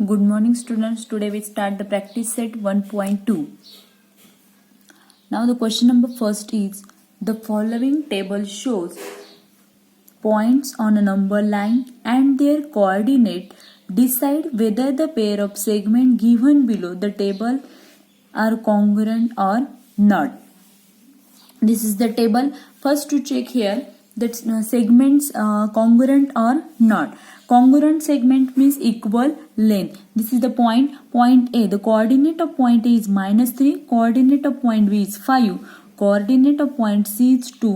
Good morning students. Today we start the practice set 1.2. Now the question number first is, the following table shows points on a number line and their coordinate. Decide whether the pair of segments given below the table are congruent or not. This is the table. First to check here that segments congruent or not. Congruent segment means equal length. This is the point A. The coordinate of point A is -3, coordinate of point B is 5, coordinate of point C is 2,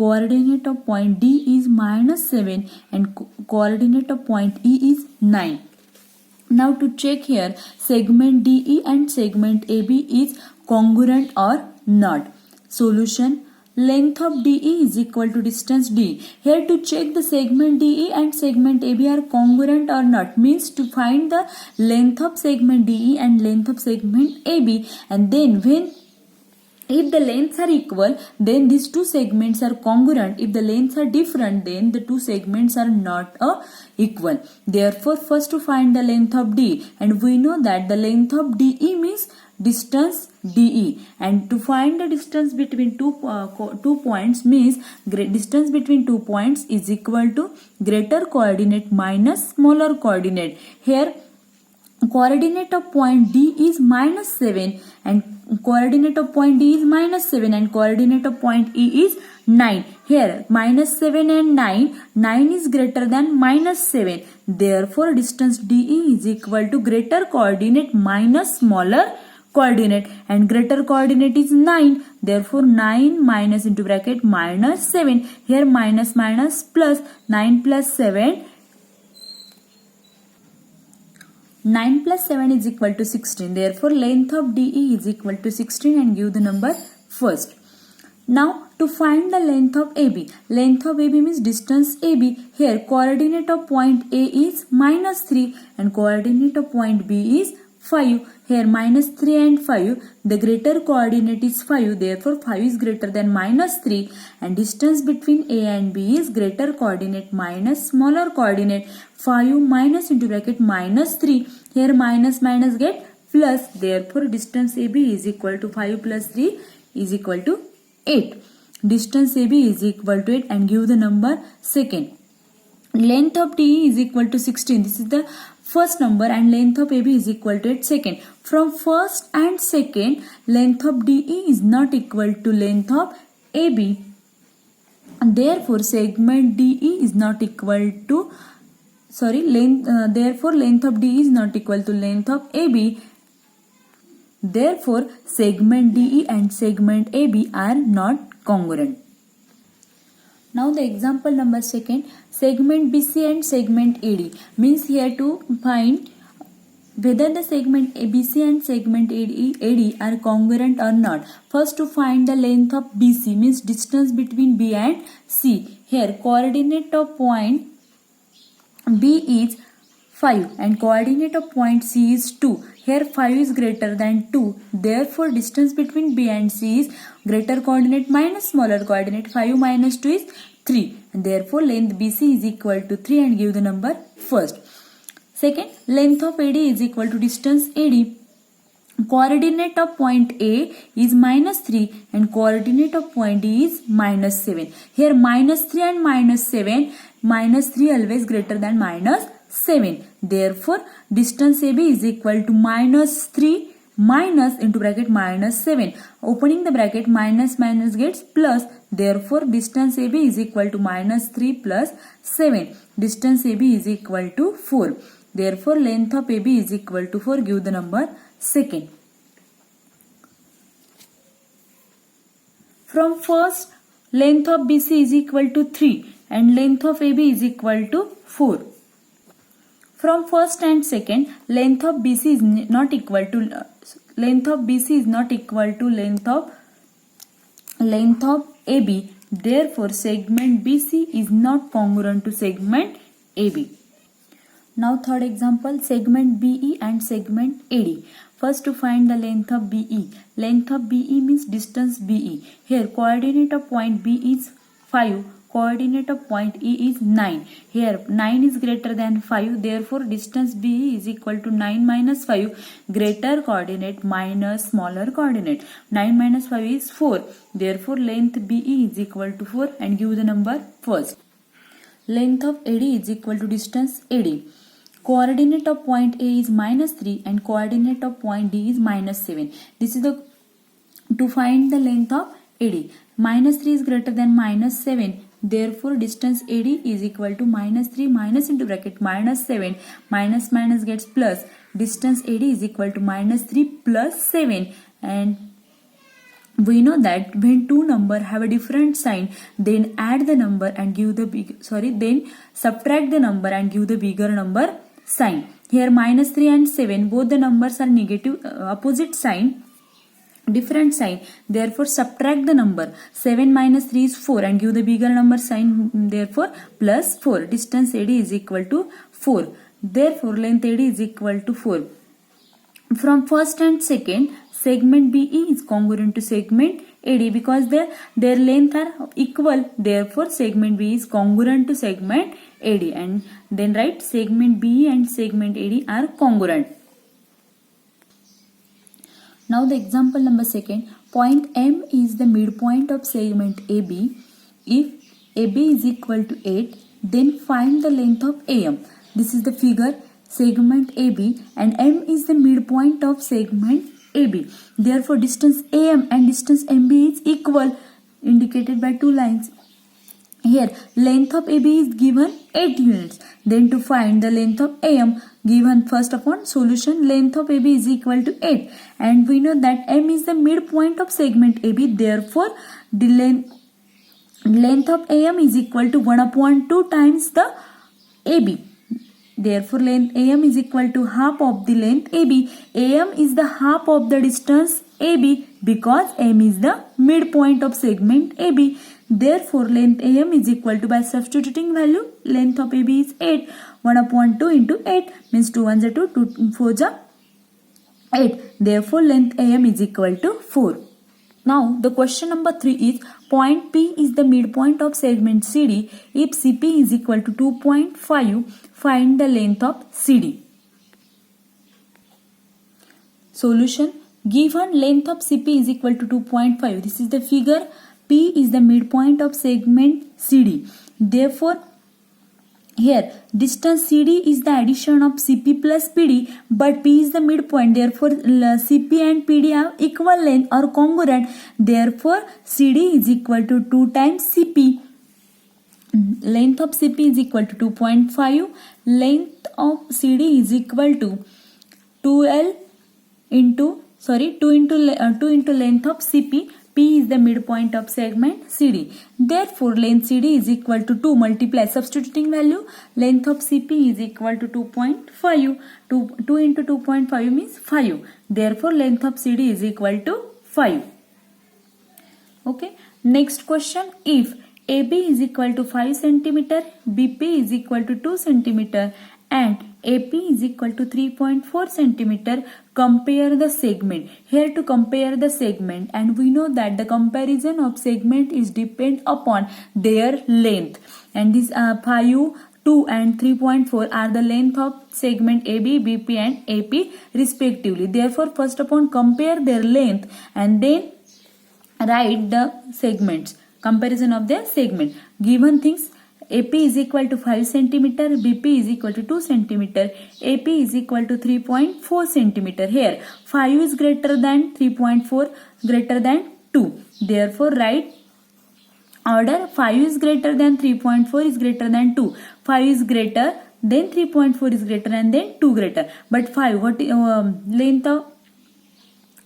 coordinate of point D is -7 and coordinate of point E is 9. Now to check here, segment DE and segment AB is congruent or not. Solution: length of DE is equal to distance D. Here to check the segment DE and segment AB are congruent or not means to find the length of segment DE and length of segment AB, and then if the lengths are equal, then these two segments are congruent. If the lengths are different, then the two segments are not equal. Therefore, first to find the length of D, and we know that the length of DE means distance DE, and to find the distance between two points means distance between 2 points is equal to greater coordinate minus smaller coordinate. Here coordinate of point D is -7 and coordinate of point D is -7 and coordinate of point E is 9. Here -7 and 9 is greater than -7. Therefore distance DE is equal to greater coordinate minus smaller coordinate, and greater coordinate is 9. Therefore 9 minus into bracket -7. Here minus plus, 9 plus 7. 9 plus 7 is equal to 16. Therefore length of DE is equal to 16 and give the number first. Now to find the length of AB. Length of AB means distance AB. Here coordinate of point A is -3 and coordinate of point B is 5. Here -3 and 5, the greater coordinate is 5. Therefore 5 is greater than -3, and distance between A and B is greater coordinate minus smaller coordinate. 5 minus into bracket -3. Here minus get plus. Therefore distance AB is equal to 5 plus 3 is equal to 8. Distance AB is equal to 8 and give the number second. Length of DE is equal to 16. This is the first number, and length of AB is equal to 8 second. From first and second, length of DE is not equal to length of AB. And therefore segment DE is not equal to therefore length of DE is not equal to length of AB. Therefore segment DE and segment AB are not congruent. Now the example number second, segment BC and segment AD means here to find whether the segment ABC and segment AD are congruent or not. First to find the length of BC means distance between B and C. Here coordinate of point B is 5 and coordinate of point C is 2. Here 5 is greater than 2. Therefore distance between B and C is greater coordinate minus smaller coordinate. 5 minus 2 is 3. And therefore length BC is equal to 3 and give the number first. Second, length of AD is equal to distance AD. Coordinate of point A is -3 and coordinate of point D is -7. Here -3 and -7, -3 always greater than -7. Therefore distance AB is equal to -3 minus into bracket -7. Opening the bracket minus gets plus. Therefore distance AB is equal to -3 plus 7. Distance AB is equal to 4. Therefore length of AB is equal to 4. Give the number second. From first, length of BC is equal to 3 and length of AB is equal to 4. From first and second, length of BC is not equal to length of AB. Therefore segment BC is not congruent to segment AB. Now third example, segment BE and segment AD. First to find the length of BE. Length of BE means distance BE. Here coordinate of point B is 5. coordinate of point E is 9. Here 9 is greater than 5, therefore distance B is equal to 9 minus 5, greater coordinate minus smaller coordinate. 9 minus 5 is 4, therefore length BE is equal to 4, and give the number first. Length of AD is equal to distance AD. Coordinate of point A is minus 3 and coordinate of point D is minus 7. This is to find the length of AD. Minus 3 is greater than minus 7. Therefore, distance AD is equal to minus 3 minus into bracket minus 7. Minus minus gets plus. Distance AD is equal to minus 3 plus 7. And we know that when two numbers have a different sign, then add the number and give the then subtract the number and give the bigger number sign. Here minus 3 and 7, both the numbers are negative, opposite sign, different sign, therefore subtract the number. 7 minus 3 is 4 and give the bigger number sign, therefore plus 4. Distance AD is equal to 4, therefore length AD is equal to 4. From first and second, segment BE is congruent to segment AD because their length are equal, therefore segment BE is congruent to segment AD, and then write segment BE and segment AD are congruent. Now the example number 2, point M is the midpoint of segment AB. If AB is equal to 8, then find the length of AM. This is the figure, segment AB, and M is the midpoint of segment AB. Therefore distance AM and distance MB is equal, indicated by two lines. Here length of AB is given 8 units. Then to find the length of AM, given first upon solution, length of AB is equal to 8, and we know that M is the midpoint of segment AB. Therefore the length of AM is equal to 1/2 times the AB. Therefore length AM is equal to half of the length AB. AM is the half of the distance AB because M is the midpoint of segment AB. Therefore length AM is equal to, by substituting value, length of AB is 8. 1/2 into 8 means 2 1s are 2, 2 4s are 8. Therefore length AM is equal to 4. Now the question number 3 is, point P is the midpoint of segment CD. If CP is equal to 2.5, find the length of CD. Solution, given length of CP is equal to 2.5. This is the figure. P is the midpoint of segment CD. Therefore here distance CD is the addition of CP plus PD, but P is the midpoint, therefore CP and PD have equal length or congruent. Therefore CD is equal to 2 times CP. Length of CP is equal to 2.5. Length of CD is equal to 2 into length of CP. P is the midpoint of segment CD. Therefore length CD is equal to 2 multiply substituting value. Length of CP is equal to 2.5. 2 into 2.5 means 5. Therefore length of CD is equal to 5. Okay. Next question, if AB is equal to 5 cm, BP is equal to 2 cm and AP is equal to 3.4 cm, compare the segment. Here to compare the segment, and we know that the comparison of segment is depend upon their length, and these 5, 2 and 3.4 are the length of segment AB, BP and AP respectively. Therefore first upon compare their length and then write the segments, comparison of their segment. Given things, AP is equal to 5 cm, BP is equal to 2 cm, AP is equal to 3.4 cm. Here 5 is greater than 3.4, greater than 2. Therefore write order, 5 is greater than 3.4 is greater than 2. 5 is greater, then 3.4 is greater, and then 2 greater. But 5, what length of,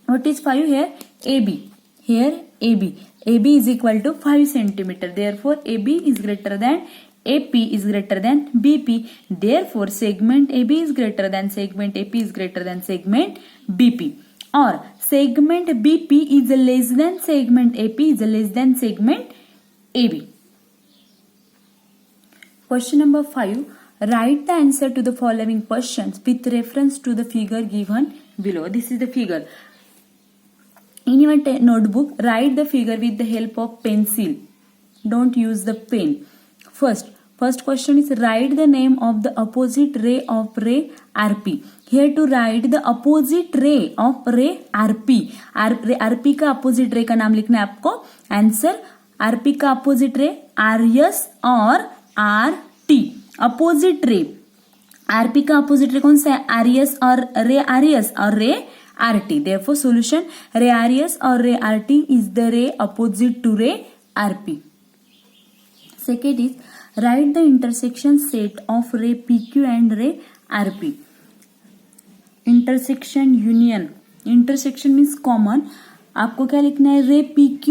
what is 5 here? AB. Here AB. AB is equal to 5 cm. Therefore AB is greater than, AP is greater than BP. Therefore segment AB is greater than segment AP is greater than segment BP. Or segment BP is less than segment AP is less than segment AB. Question number 5. Write the answer to the following questions with reference to the figure given below. This is the figure. In your notebook, write the figure with the help of pencil. don't use the pen. First question is write the name of the opposite ray of ray RP. Here to write the opposite ray of ray RP. RP का opposite ray का नाम लिखना है आपको. Answer RP का opposite ray RS और RT. Opposite ray RP का opposite ray कौन सा है? RS और ray RS और ray RT. Therefore solution ray RS और ray RT is the ray opposite to ray RP. Second is write the intersection set of ray PQ and ray RP. Intersection union. Intersection means common. आपको क्या लिखना है? ray PQ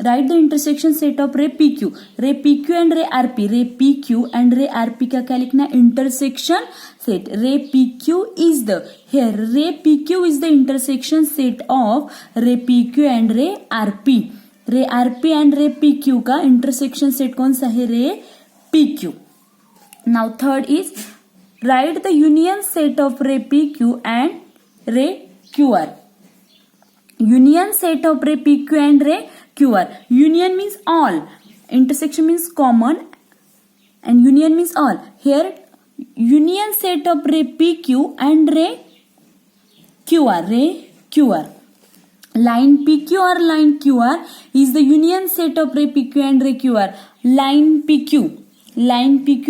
write the intersection set of ray PQ. ray PQ and ray RP. ray PQ and ray RP का क्या लिखना है? Intersection set. ray PQ is the ray PQ is the intersection set of ray PQ and ray RP. ray RP and ray PQ का intersection set कौन सा है? ray PQ. Now third is write the union set of ray PQ and ray QR. Union set of ray PQ and ray QR. Union means all. Intersection means common. And union means all. Here union set of ray PQ and ray QR. Ray QR. Line PQ or line QR is the union set of ray PQ and ray QR. Line PQ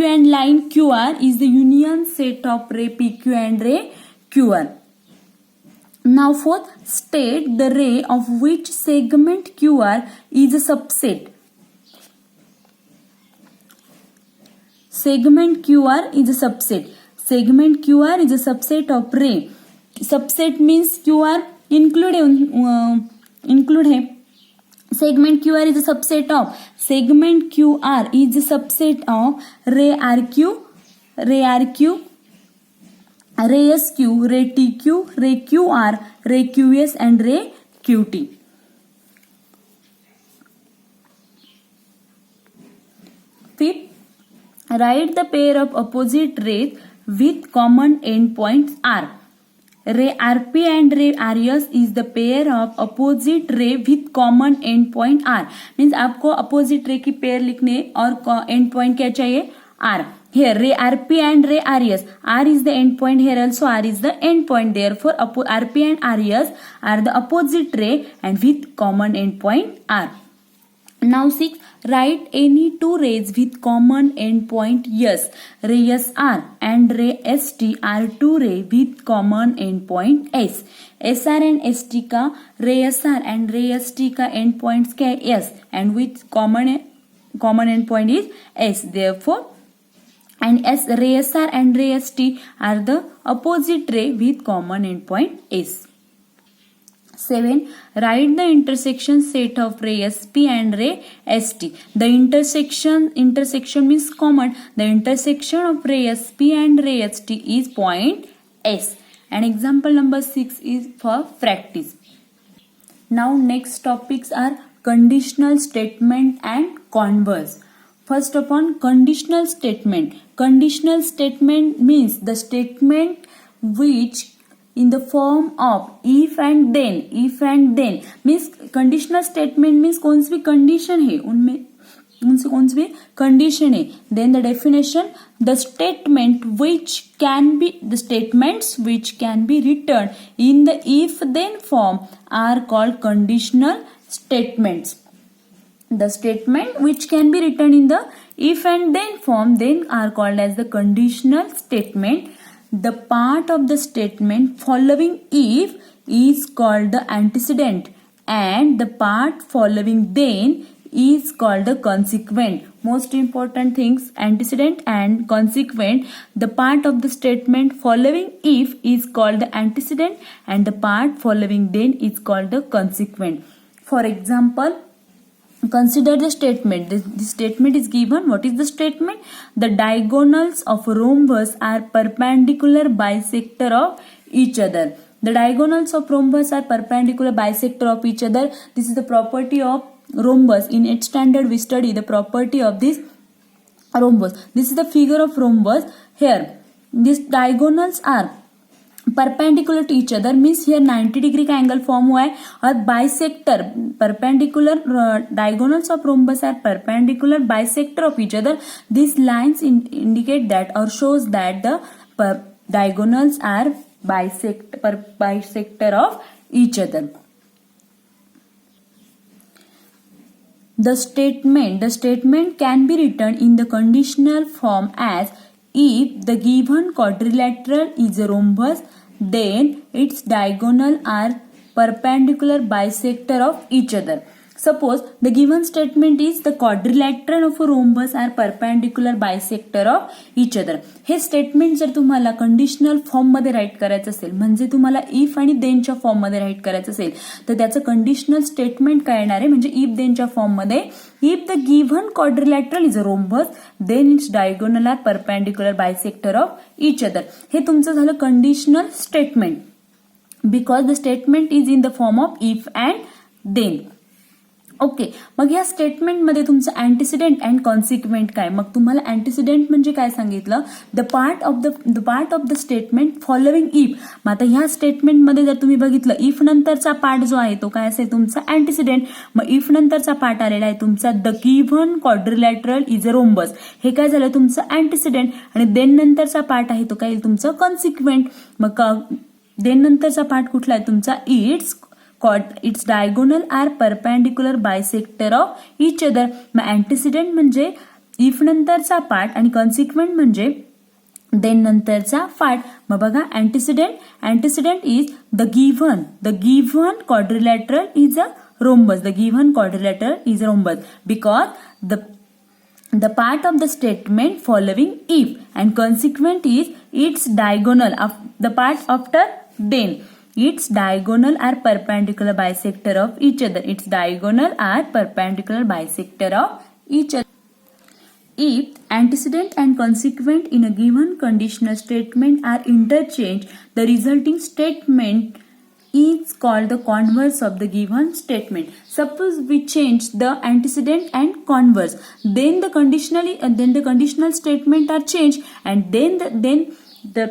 and line QR is the union set of ray PQ and ray QR. Now fourth, state the ray of which segment QR is a subset. Segment QR is a subset. Segment QR is a subset of ray. Subset means QR include है. Segment QR is a subset of. Segment QR is a subset of ray RQ, ray SQ, ray TQ, ray QR, ray QS and ray QT. Fifth, write the pair of opposite rays with common endpoints R. Ray RP and ray RS is the pair of opposite ray with common endpoint R. Means आपको opposite ray की pair लिखने और endpoint क्या चाहिए? R. Here ray RP and ray RS. R is the endpoint. Here also R is the endpoint. Therefore RP and RS are the opposite ray and with common endpoint R. Now 6. Write any two rays with common endpoint S. Ray SR and ray ST are two rays with common endpoint S. SR and ST का ray SR and ray ST का endpoints क्या है? S and with common endpoint is S. Therefore and ray SR and ray ST are the opposite ray with common endpoint S. 7. Write the intersection set of ray SP and ray ST. The intersection means common. The intersection of ray SP and ray ST is point S. And example number 6 is for practice. Now next topics are conditional statement and converse. First upon conditional statement. Conditional statement means the statement which in the form of if and then means conditional statement means कौन सी भी condition है उनसे कौन सी भी condition है. Then the definition, the statements which can be written in the if then form are called conditional statements. The statement which can be written in the if and then form then are called as the conditional statement. The part of the statement following if is called the antecedent and the part following then is called the consequent. Most important things, antecedent and consequent. The part of the statement following if is called the antecedent and the part following then is called the consequent. For example, consider the statement. The statement is given. What is the statement? The diagonals of a rhombus are perpendicular bisector of each other. The diagonals of rhombus are perpendicular bisector of each other. This is the property of rhombus. In 8th standard we study the property of this rhombus. This is the figure of rhombus. Here these diagonals are perpendicular to each other means here 90 degree का angle form हुआ है और bisector perpendicular diagonals of rhombus are perpendicular bisector of each other this lines indicate that और shows that the diagonals are bisector of each other. The statement can be written in the conditional form as if the given quadrilateral is a rhombus, then its diagonal are perpendicular bisector of each other. Suppose the given statement is the quadrilateral of a rhombus are perpendicular bisector of each other. हे statement जर तुम्हाला conditional form मध्ये right करायचं असेल म्हणजे तुम्हाला if आणि देनच्या form मध्ये राईट करायचं असेल तर त्याचं कंडिशनल स्टेटमेंट काय येणार आहे म्हणजे इफ देनच्या फॉर्म मध्ये if the given quadrilateral is a rhombus then its diagonal are perpendicular bisector of each other. हे तुमचं झालं conditional statement because the statement is in the form of if and then. Okay, मग या स्टेटमेंटमध्ये तुमचं अँटिसिडेंट and consequent काय. मग तुम्हाला अँटिसिडेंट म्हणजे काय सांगितलं the part of the statement following if. मग आता ह्या स्टेटमेंटमध्ये जर तुम्ही बघितलं इफ नंतरचा पार्ट जो आहे तो काय असेल तुमचा अँटिसिडेंट. मग इफ नंतरचा पार्ट आलेला आहे तुमचा the given quadrilateral is a rhombus हे काय झालं तुमचं अँटिसिडेंट आणि देन नंतरचा पार्ट आहे तो काय येईल तुमचं कॉन्सिक्वेंट. मग देन नंतरचा पार्ट कुठला आहे तुमचा its diagonal are perpendicular bisector of each other. मग अँटिसिडेंट म्हणजे इफ नंतरचा पार्ट आणि कॉन्सिक्वेंट म्हणजे देन नंतरचा पार्ट. मग बघा अँटिसिडेंट is the given quadrilateral is a rhombus. The given quadrilateral is a rhombus because the part of the statement following if and consequent is its diagonal of the part after then. Its diagonal are perpendicular bisector of each other. Its diagonal are perpendicular bisector of each other. If antecedent and consequent in a given conditional statement are interchanged, the resulting statement is called the converse of the given statement. Suppose we change the antecedent and converse, then the conditional statement are changed, and then the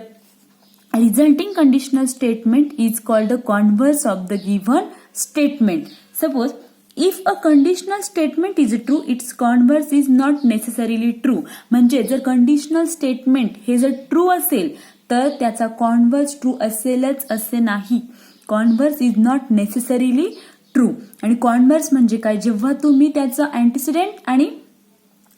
resulting conditional statement is called the converse of the given statement. Suppose if a conditional statement is true, its converse is not necessarily true. म्हणजे जर conditional statement हे जर true असेल तर त्याचा converse true असेलच असे नाही. Converse is not necessarily true. आणि कॉन्व्हर्स म्हणजे काय जेव्हा तुम्ही त्याचं अँटिसिडेंट आणि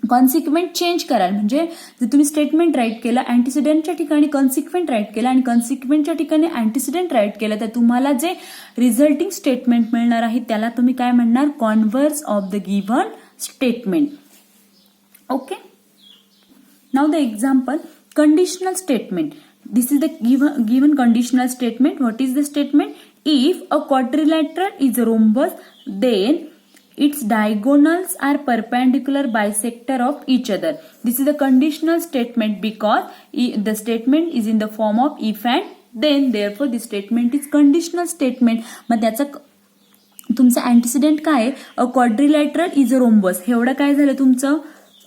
कॉन्सिक्वेंट चेंज कराल म्हणजे जर तुम्ही स्टेटमेंट राईट केलं अँटिसिडेंटच्या ठिकाणी कॉन्सिक्वेंट राईट केलं आणि कॉन्सिक्वेंटच्या ठिकाणी अँटिसिडेंट राईट केलं तर तुम्हाला जे रिझल्टिंग स्टेटमेंट मिळणार आहे त्याला तुम्ही काय म्हणणार converse of the given statement. Okay, now the example conditional statement. This is the given conditional statement. What is the statement? If a quadrilateral is a rhombus, then its diagonals are perpendicular bisector of each other. This is the conditional statement because the statement is in the form of if and then. Therefore, this statement is conditional statement. मग त्याचा तुमचा antecedent काय आहे a quadrilateral is a rhombus. हे एवढं काय झालं तुमचं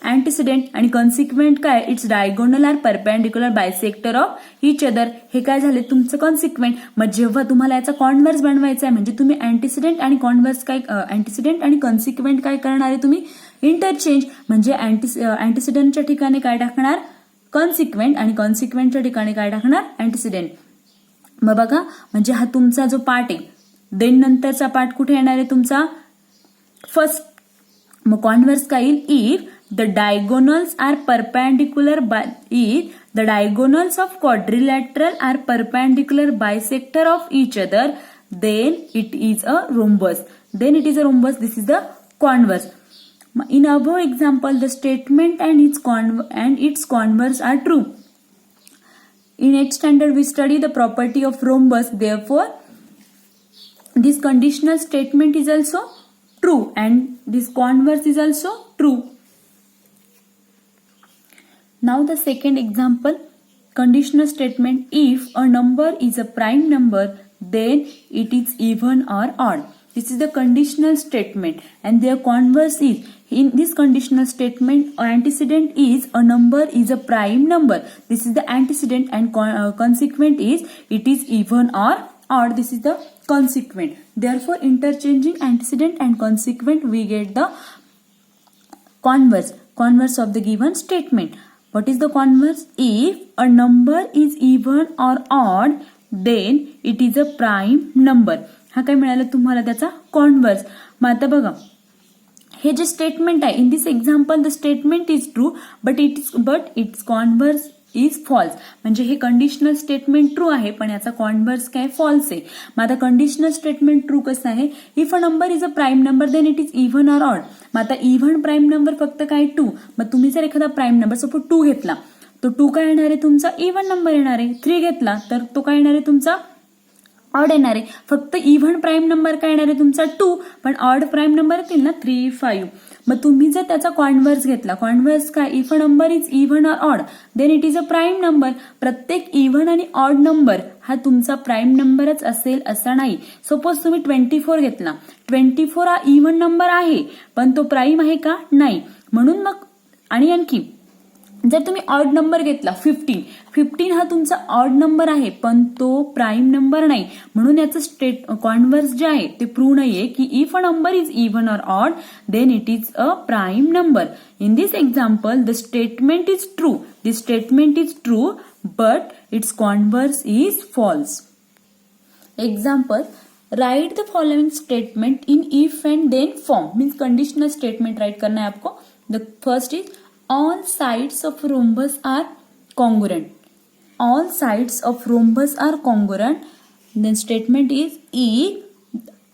अँटिसिडेंट आणि कॉन्सिक्वेंट काय its diagonal are perpendicular bisector of each other. हे काय झाले तुमचं कॉन्सिक्वेंट. मग जेव्हा तुम्हाला याचा कॉन्व्हर्स बनवायचा आहे म्हणजे तुम्ही अँटिसिडेंट आणि कॉन्व्हर्स काय अँटिसिडेंट आणि कॉन्सिक्वेंट काय करणार आहे तुम्ही इंटरचेंज. म्हणजे अँटिसिडेंटच्या ठिकाणी काय टाकणार कॉन्सिक्वेंट आणि कॉन्सिक्वेंटच्या ठिकाणी काय टाकणार अँटिसिडेंट. मग बघा म्हणजे हा तुमचा जो पार्ट आहे देन नंतरचा पार्ट कुठे येणार आहे तुमचा फर्स्ट. मग कॉन्व्हर्स काय येईल if the diagonals are perpendicular if the diagonals of quadrilateral are perpendicular bisector of each other then it is a rhombus. This is the converse. In above example the statement and its converse are true. In 8th standard we study the property of rhombus. Therefore this conditional statement is also true and this converse is also true. Now the second example, conditional statement. If a number is a prime number, then it is even or odd. This is the conditional statement and their converse is, in this conditional statement, antecedent is a number is a prime number. This is the antecedent and consequent is it is even or odd. This is the consequent. Therefore, interchanging antecedent and consequent, we get the converse of the given statement. What is the converse? If a number is even or odd, then it is a prime number. हा काय मिळाला तुम्हाला त्याचा converse. मग आता बघा, हे जे statement आहे, in this example the statement is true but its converse is false. म्हणजे हे कंडिशनल स्टेटमेंट ट्रू आहे पण याचा कॉन्व्हर्स काय फॉल्स आहे. मग आता कंडिशनल स्टेटमेंट ट्रू कसं आहे? If a number is a prime number then it is even or odd. मग आता इव्हन प्राईम नंबर फक्त काय 2. मग तुम्ही जर एखादा प्राईम नंबर सपोज 2 घेतला तो 2 काय येणार आहे तुमचा इव्हन नंबर येणार आहे. 3 घेतला तर तो काय येणार आहे तुमचा ऑड येणार आहे. फक्त इव्हन प्राईम नंबर काय येणार आहे तुमचा 2 पण ऑड प्राईम नंबर येतील ना 3, 5. मग तुम्ही जर त्याचा कॉन्व्हर्स घेतला, कॉन्व्हर्स काय, if a number is even or odd then it is a prime number. प्रत्येक इव्हन आणि ऑड नंबर हा तुमचा प्राईम नंबरच असेल असं नाही. सपोज तुम्ही 24 घेतला, 24 हा इव्हन नंबर आहे पण तो प्राईम आहे का? नाही. म्हणून मग आणि आणखी जर तुम्ही ऑड नंबर घेतला 15 हा तुमचा ऑड नंबर आहे पण तो प्राईम नंबर नाही. म्हणून याचं कॉन्व्हर्स जे आहे ते प्रूव्ह नाहीये की if a number is even or odd then it is a prime number. In this example the statement is true. This statement is true but its converse is false. Example, write the following statement in if and then form. Means conditional statement write करना है आपको. The first is all sides of rhombus are congruent. All sides of rhombus are congruent. Then statement is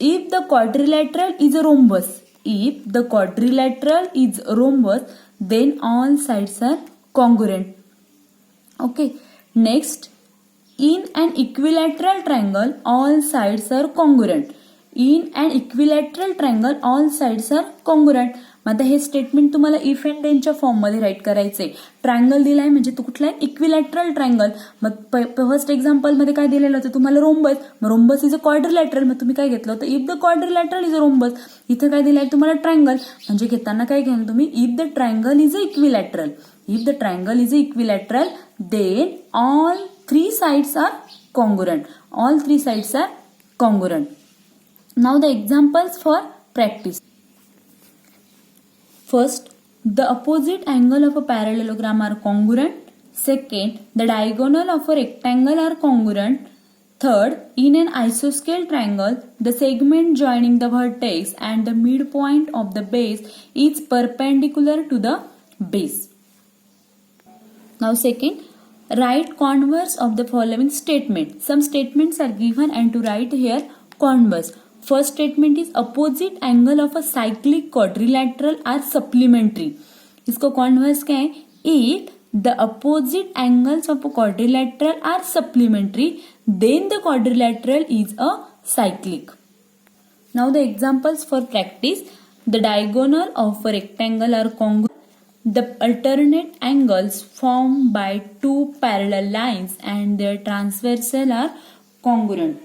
if the quadrilateral is a rhombus. If the quadrilateral is a rhombus, then all sides are congruent. Okay. Next, in an equilateral triangle, all sides are congruent. In an equilateral triangle, all sides are congruent. आता हे statement तुम्हाला if and देनच्या form मध्ये write करायचंय. Triangle दिलाय म्हणजे तो कुठला आहे? Equilateral triangle. मग फर्स्ट एक्झाम्पल मध्ये काय दिलेलं होतं तुम्हाला? रोम्बस. मग रोम्बस इज अ क्वाड्रिलॅटरल. मग तुम्ही काय घेतलं होतं? If the quadrilateral is a rhombus. इथं काय दिलंय तुम्हाला? ट्रायंगल. म्हणजे घेताना काय घ्याल तुम्ही? If the triangle is a equilateral. If the triangle is a equilateral then all 3 sides are congruent. All 3 sides are congruent. Now the examples for practice. First, the opposite angle of a parallelogram are congruent. Second, the diagonal of a rectangle are congruent. Third, in an isosceles triangle, the segment joining the vertex and the midpoint of the base is perpendicular to the base. Now second, write converse of the following statement. Some statements are given and to write here converse. First statement is opposite angle of a cyclic quadrilateral are supplementary. इसको converse क्या है? If the opposite angles of a quadrilateral are supplementary, then the quadrilateral is a cyclic. Now the examples for practice. The diagonal of a rectangle are congruent. The alternate angles formed by 2 parallel lines and their transversal are congruent.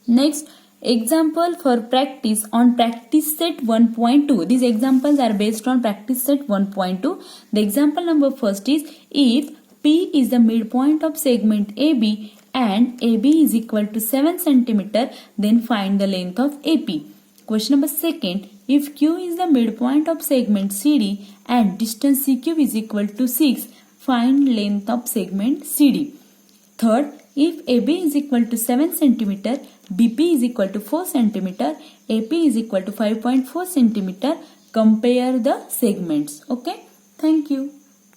Next, example for practice on practice set 1.2. These examples are based on practice set 1.2. The example number first is if P is the midpoint of segment AB and AB is equal to 7 cm, then find the length of AP. Question number second, if Q is the midpoint of segment CD and distance CQ is equal to 6, find length of segment CD. Third, if AB is equal to 7 cm, BP is equal to 4 cm, AP is equal to 5.4 cm, compare the segments. Okay, thank you.